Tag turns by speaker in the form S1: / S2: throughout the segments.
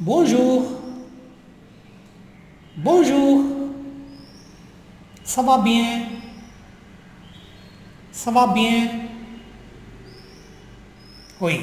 S1: Bonjour. Bonjour. Ça va bien? Ça va bien? Oui.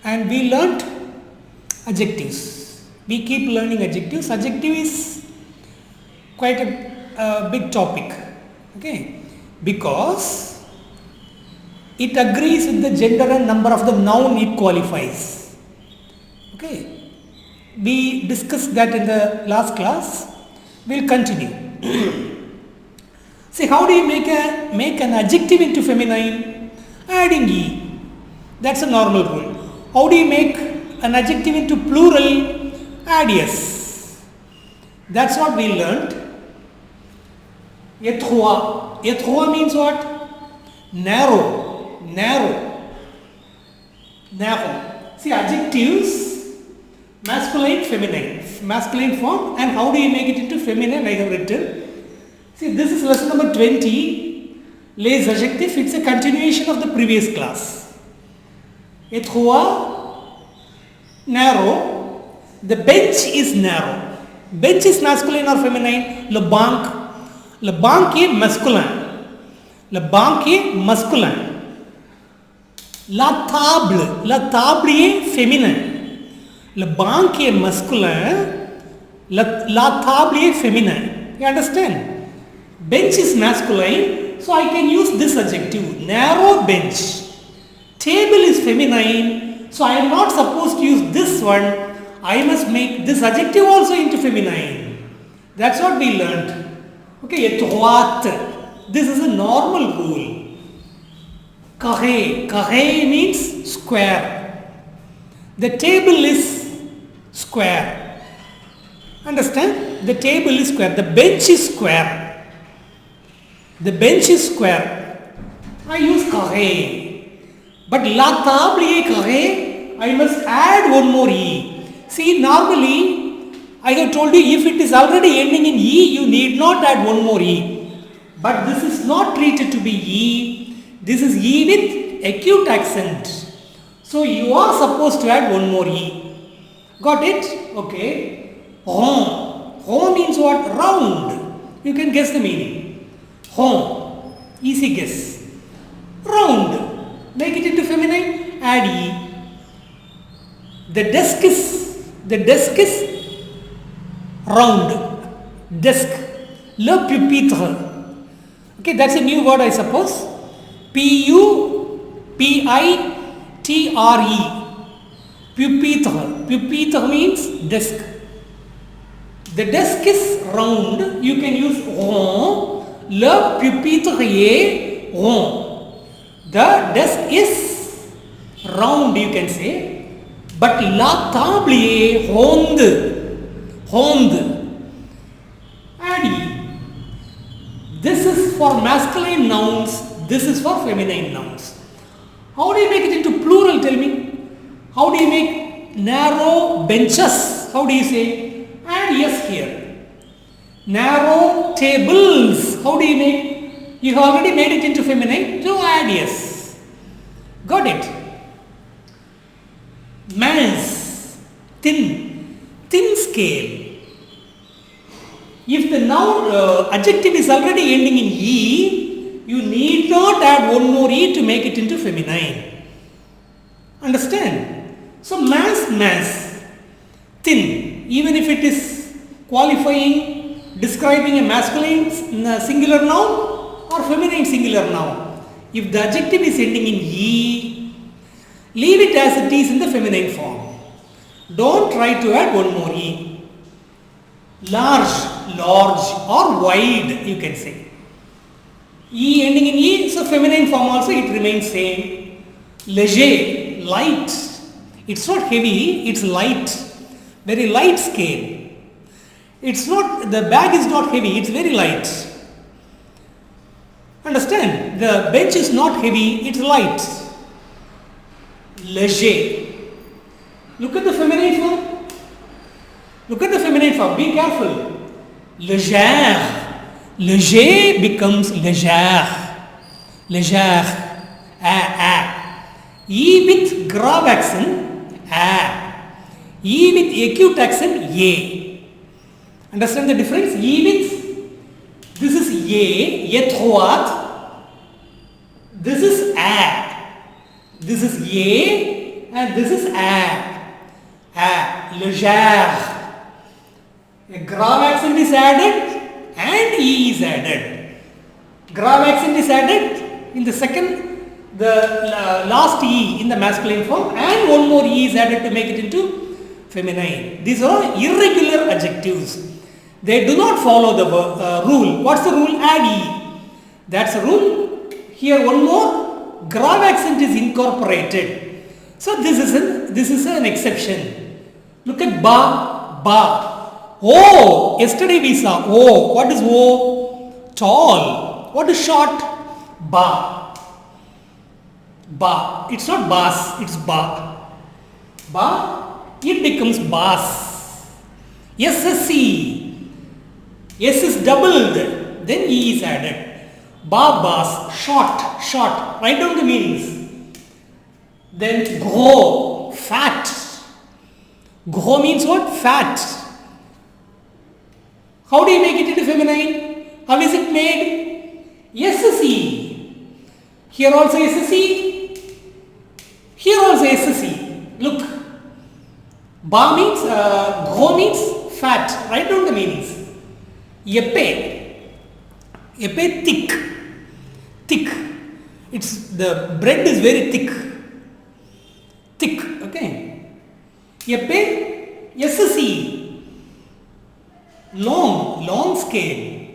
S1: And we learnt adjectives. We keep learning adjectives. Adjective is quite a big topic. Okay. Because it agrees with the gender and number of the noun it qualifies. Okay. We discussed that in the last class. We'll continue. See, how do you make an adjective into feminine? Adding e. That's a normal rule. How do you make an adjective into plural? Add s. That's what we learned. Étroit. Étroit means what? Narrow. Narrow. Narrow. See, adjectives, masculine, feminine. Masculine form, and how do you make it into feminine? I have written. See, this is lesson number 20. Les adjectifs. It's a continuation of the previous class. Étroit, narrow. The bench is narrow. Bench is masculine or feminine? Le banc. Le banc est masculin. Le banc est masculin. La table. La table est féminin. Le banc est masculin. La table est féminin. You understand? Bench is masculine, so I can use this adjective. Narrow bench. Table is feminine, so I am not supposed to use this one. I must make this adjective also into feminine. That's what we learnt. Okay, étroite. This is a normal rule. Carré. Carré means square. The table is square. Understand? The table is square. The bench is square. The bench is square. I use carré. But la table est carré. I must add one more e. See, normally I have told you if it is already ending in e, you need not add one more e. But this is not treated to be e. This is e with acute accent. So you are supposed to add one more e. Got it? Okay. Rond. Rond means what? Round. You can guess the meaning. Rond. Easy guess. Round. Make it into feminine. Add e. The desk is round. Desk. Le pupitre. Okay, that's a new word, I suppose. P-U-P-I-T-R-E. Pupitre. Pupitre means desk. The desk is round. You can use rond. Le pupitre est rond. The desk is round, you can say. But la table est ronde. Ronde. Add. This is for masculine nouns. This is for feminine nouns. How do you make it into plural? Tell me. How do you make narrow benches? How do you say? Add yes here. Narrow tables. How do you make? You have already made it into feminine. So add yes. Got it? Mince. Thin. Thin scale. If the noun adjective is already ending in e, you need not add one more e to make it into feminine. Understand? So mass, thin, even if it is qualifying, describing a masculine singular noun or feminine singular noun. If the adjective is ending in e, leave it as it is in the feminine form. Don't try to add one more e. Large or wide, you can say. E ending in e, so feminine form also it remains same. Léger, light. It's not heavy, it's light. Very light scale. It's not, the bag is not heavy, it's very light. Understand? The bench is not heavy, it's light. Léger. Look at the feminine form. Look at the feminine form, be careful. Légère. Léger becomes légère. Légère. E with grave accent. E with acute accent A. Understand the difference? E means this is A, étroite. This is A. This is A and this is A. A, légère. A grave accent is added and E is added. Grave accent is added in the second, the last E in the masculine form, and one more E is added to make it into feminine. These are irregular adjectives. They do not follow the rule. What's the rule? Add E. That's a rule. Here one more, grave accent is incorporated. So this is an exception. Look at ba, ba. Oh, yesterday we saw O. What is O? Tall. What is short? Ba. Ba. It's not bas, it's ba. Ba, it becomes bas. SSC. S is doubled, then E is added. Ba, bas, short, short. Write down the meanings. Then gros, fat. Gros means what? Fat. How do you make it into feminine? How is it made? SSE. Here also SSE. Here also SSE. Look. Ba means, gros means fat. Write down the meanings. Épais. Épais, thick. Thick. It's, the bread is very thick. Thick. Okay. Épais, SSE. Long, long scale.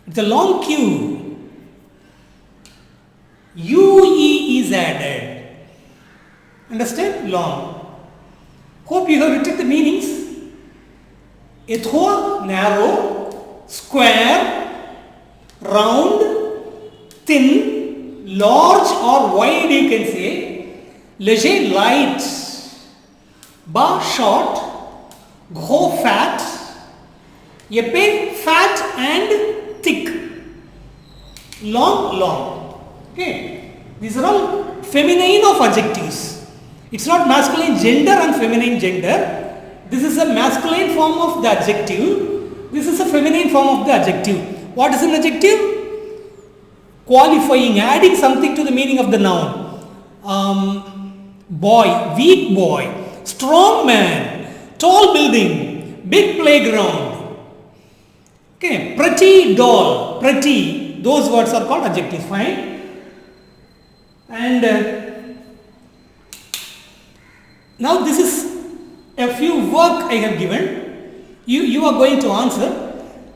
S1: It's a long queue. UE is added. Understand? Long. Hope you have written the meanings. Étroit, narrow, square, round, thin, large or wide you can say. Léger, light. Bas, short. Gros, fat. Épais, fat and thick. Long, long. Okay. These are all feminine of adjectives. It's not masculine gender and feminine gender. This is a masculine form of the adjective. This is a feminine form of the adjective. What is an adjective? Qualifying, adding something to the meaning of the noun. Boy, weak boy, strong man, tall building, big playground. Okay, pretty doll, pretty, those words are called adjectives, fine. And now this is a few work I have given. You are going to answer.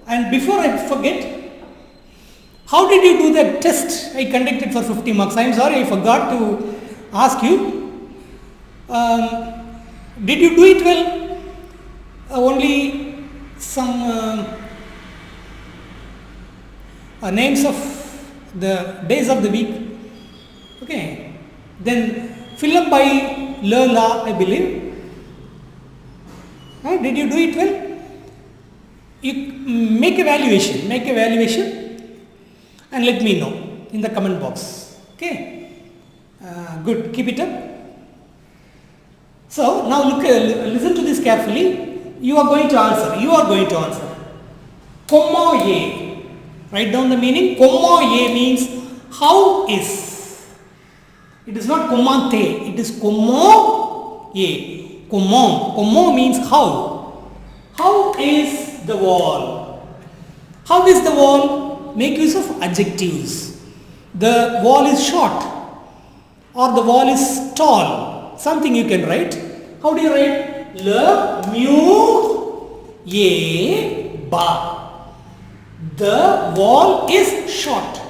S1: And before I forget, how did you do that test I conducted for 50 marks? I am sorry, I forgot to ask you. Did you do it well? Only some names of the days of the week. Okay. Then fill up by la, I believe. Did you do it well? You make evaluation and let me know in the comment box. Okay. Good. Keep it up. So now look, listen to this carefully. You are going to answer. Comment ye. Write down the meaning. Comment ye means how is. It is not comment te. It is comment ye. Comment. Comment means how. How is the wall? How is the wall? Make use of adjectives. The wall is short or the wall is tall. Something you can write. How do you write? Le mur est bas. The wall is short.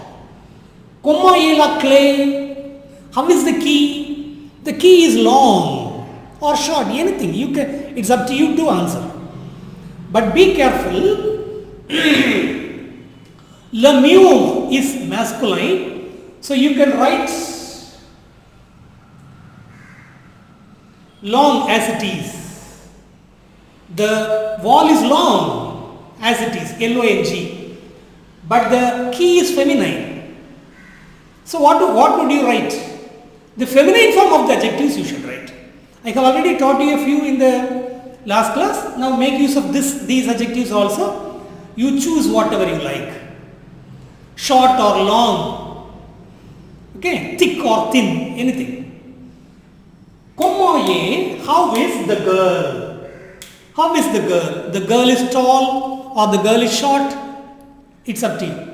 S1: Comment est la clé? How is the key? The key is long or short. Anything you can. It's up to you to answer. But be careful. Le mur is masculine, so you can write long as it is. The wall is long as it is, long. But the key is feminine. So what would you write? The feminine form of the adjectives you should write. I have already taught you a few in the last class. Now make use of these adjectives also. You choose whatever you like. Short or long. Okay, thick or thin, anything. Comment est, how is the girl? How is the girl? The girl is tall or the girl is short? It's up to you.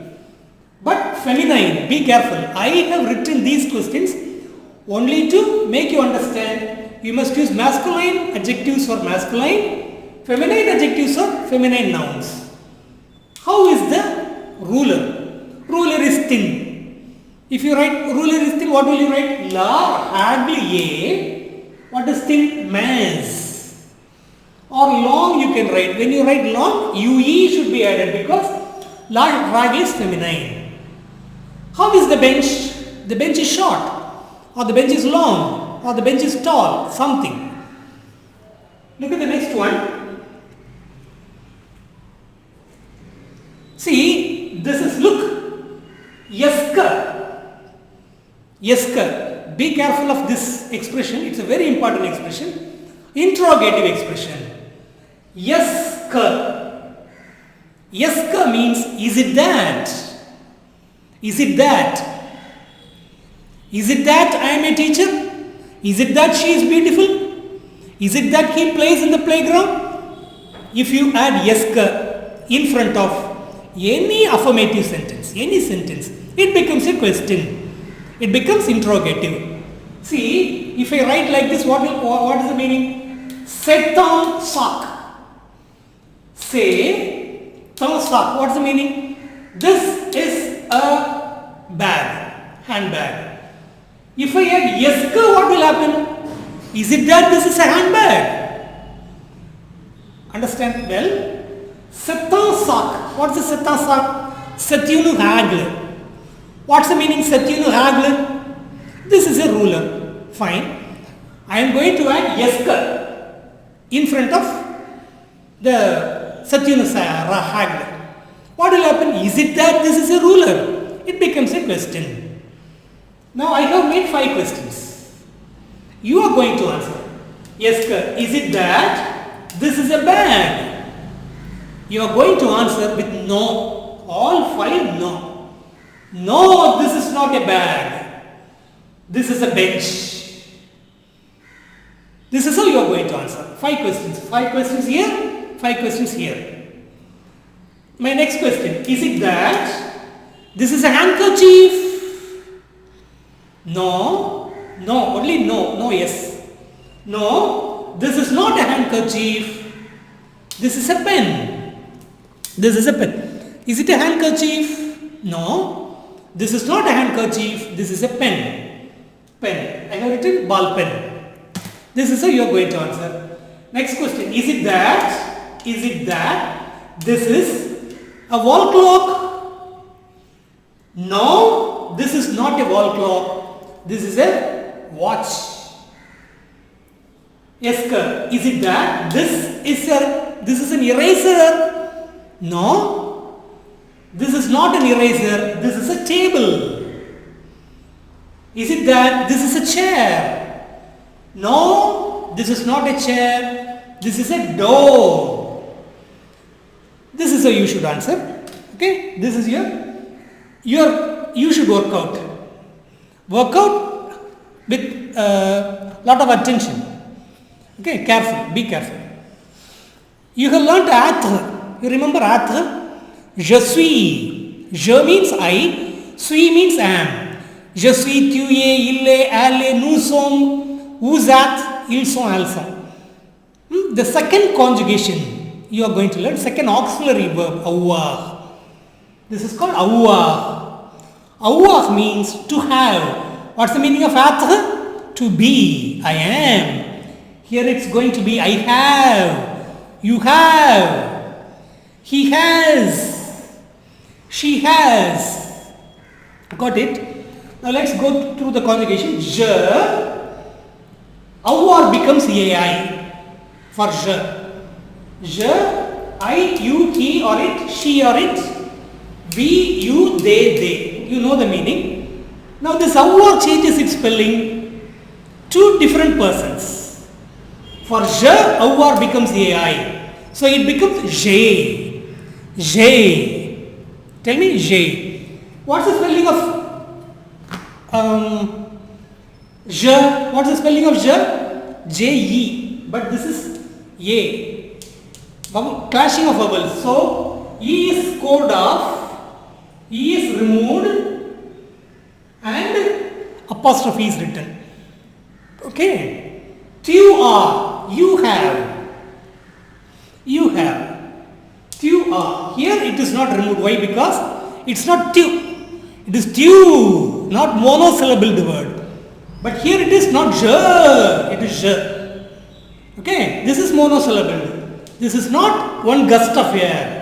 S1: But feminine, be careful. I have written these questions only to make you understand. You must use masculine adjectives for masculine, feminine adjectives for feminine nouns. How is the ruler? Ruler is thin. If you write ruler is thin, what will you write? La haglier. What is thin? Mince. Or long you can write. When you write long, UE should be added because la haglier is feminine. How is the bench? The bench is short, or the bench is long, or the bench is tall, something. Look at the next one. See, this is, look, yeska. Yeska. Be careful of this expression. It's a very important expression. Interrogative expression. Yeska. Yeska means, is it that? Is it that? Is it that I am a teacher? Is it that she is beautiful? Is it that he plays in the playground? If you add yeska in front of any affirmative sentence, any sentence, it becomes a question. It becomes interrogative. See, if I write like this, what is the meaning? C'est un sac. C'est un sac. What's the meaning? This is a bag, handbag. If I add yeska, what will happen? Is it that this is a handbag? Understand well? C'est un sac. What's the c'est un sac? C'est une règle. What's the meaning c'est une règle? This is a ruler. Fine. I am going to add yeska in front of the c'est une règle. What will happen? Is it that this is a ruler? It becomes a question. Now I have made 5 questions. You are going to answer. Yes, is it that this is a bag? You are going to answer with no. All 5 no. No, this is not a bag. This is a bench. This is how you are going to answer. 5 questions. 5 questions here, 5 questions here. My next question, is it that this is a handkerchief? No, no, only no, no, yes. No, this is not a handkerchief. This is a pen. This is a pen. Is it a handkerchief? No, this is not a handkerchief. This is a pen. Pen. I have written ball pen. This is how you are going to answer. Next question, is it that? Is it that this is a wall clock? No, this is not a wall clock. This is a watch. Yes, sir. Is it that this is an eraser? No, this is not an eraser. This is a table. Is it that this is a chair? No, this is not a chair. This is a door. This is how you should answer. Okay, this is you should work out. Work out with lot of attention. Okay, careful, be careful. You have learnt être. You remember être? Je suis. Je means I. Suis means am. Je suis, tu es, il est, elle est, nous sommes, vous êtes, ils sont, elles sont. The second conjugation you are going to learn, second auxiliary verb, avoir. This is called avoir. Avoir means to have. What's the meaning of être? To be. I am. Here it's going to be I have. You have. He has. She has. Got it? Now let's go through the conjugation. Je. Avoir becomes AI for je. Je, I, you, he or it, she or it, we, you, they. You know the meaning. Now this avoir changes its spelling. 2 different persons. For je, avoir becomes ai. So it becomes j'ai. J'ai. Tell me j'ai. What's the spelling of je? What's the spelling of je? J-E. But this is a. Clashing of vowels. So E is scored off, E is removed, and apostrophe is written. Okay. Tu are, you have. You have. Tu are. Here it is not removed. Why? Because it's not tu. It is tu, not monosyllabled word. But here it is not je, it is je. Okay. This is monosyllabled. This is not one gust of air.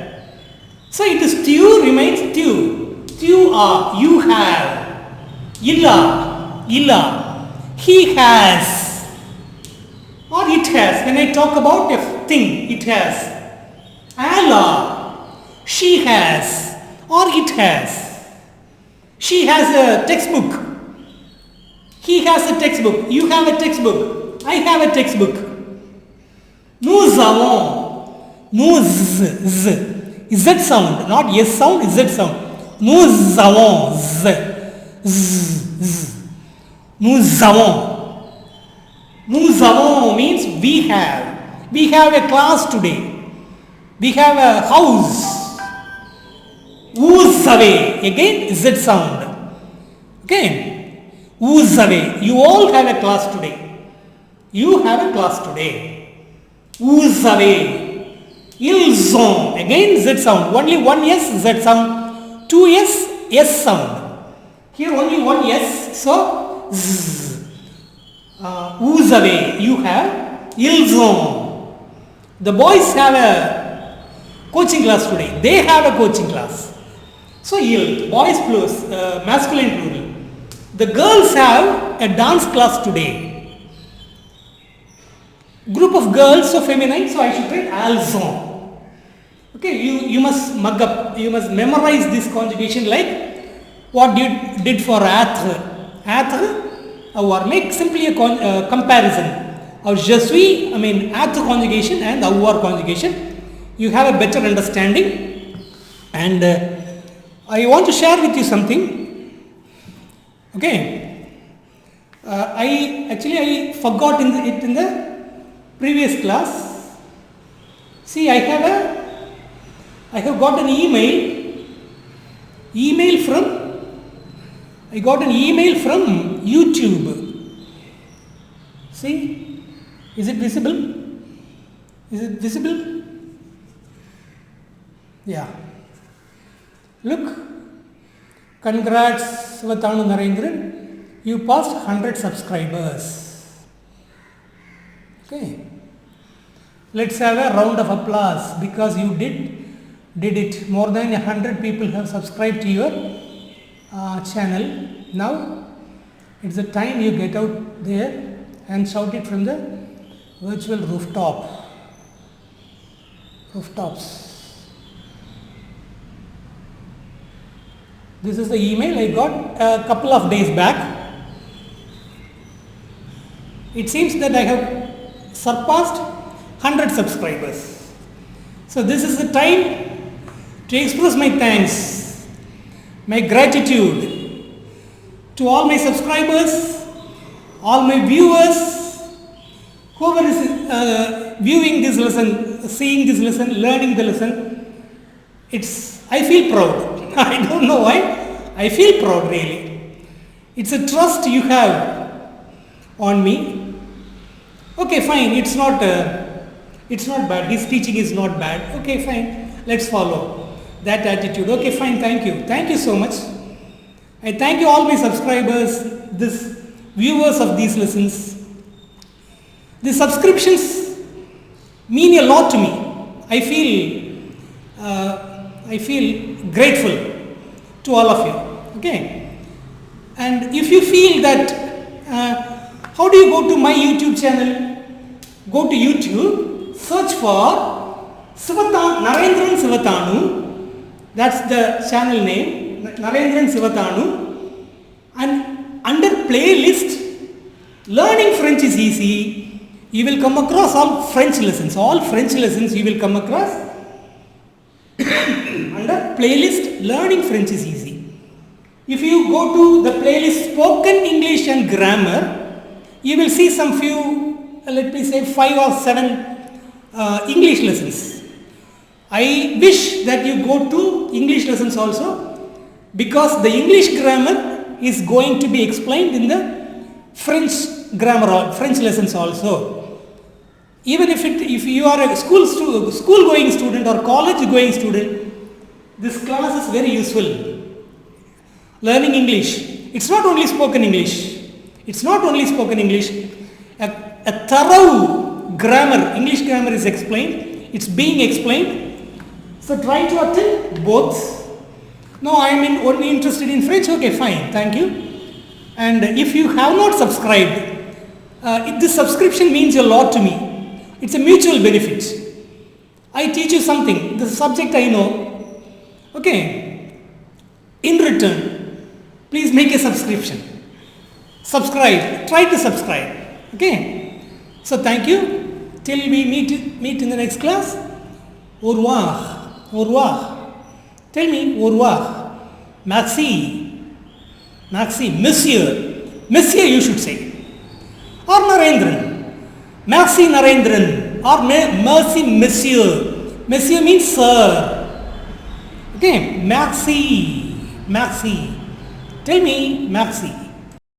S1: So it is tu remains tu. Tu are, you have. Illa, illa. He has. Or it has. When I talk about a thing, it has. Allah, she has. Or it has. She has a textbook. He has a textbook. You have a textbook. I have a textbook. Nous avons. Nous z sound, not yes sound, z sound. Nous avons z. Nous avons. Nous avons means we have. We have a class today. We have a house. Vous avez, again z sound. Okay. Vous avez. You all have a class today. You have a class today. Vous avez. Ils ont, again z sound, only one yes z sound, two yes sound. Here only one yes, so z. Vous avez, you have. Ils ont. The boys have a coaching class today. They have a coaching class. So il, boys plus masculine plural. The girls have a dance class today. Group of girls, so feminine, so I should write elles ont. Okay, you must mug up, you must memorize this conjugation like what you did for être. Être, or make simply a comparison of je suis, I mean être conjugation and avoir conjugation. You have a better understanding. And I want to share with you something. Okay, I forgot it in the previous class. See, I have got an email from YouTube. See, is it visible? Is it visible? Yeah. Look, congrats Sivathanu Narendran, you passed 100 subscribers. Okay. Let's have a round of applause because you did it. More than 100 people have subscribed to your channel. Now it's the time you get out there and shout it from the virtual rooftops. This is the email I got a couple of days back. It seems that I have surpassed 100 subscribers. So this is the time to express my thanks, my gratitude to all my subscribers, all my viewers, whoever is viewing this lesson, seeing this lesson, learning the lesson. I feel proud. I don't know why. I feel proud really. It's a trust you have on me. Okay, fine. It's not bad. His teaching is not bad. Okay, fine. Let's follow that attitude. Okay, fine. Thank you. Thank you so much. I thank you all my subscribers, viewers of these lessons. The subscriptions mean a lot to me. I feel grateful to all of you. Okay. And if you feel that, how do you go to my YouTube channel? Go to YouTube, search for Narendran Sivathanu. That's the channel name, Narendran Sivathanu. And under playlist, Learning French is Easy, You will come across all French lessons. All French lessons you will come across under playlist Learning French is Easy. If you go to the playlist Spoken English and Grammar, you will see some few, let me say 5 or 7 English lessons. I wish that you go to English lessons also, because the English grammar is going to be explained in the French grammar or French lessons also. Even if you are a school going student or college going student, this class is very useful. Learning English. It's not only spoken English. It's not only spoken English. A thorough grammar, English grammar is explained. It's being explained. So try to attend both. No, I am only interested in French. Okay, fine. Thank you. And if you have not subscribed, this subscription means a lot to me. It's a mutual benefit. I teach you something. The subject I know. Okay. In return, please make a subscription. Subscribe. Try to subscribe. Okay. So thank you. Till we meet in the next class. Au revoir. Au revoir. Tell me au revoir. Merci. Merci. Monsieur. Monsieur you should say. Or Narendran. Merci Narendran. Or merci Monsieur. Monsieur means sir. Okay. Merci. Merci. Tell me merci.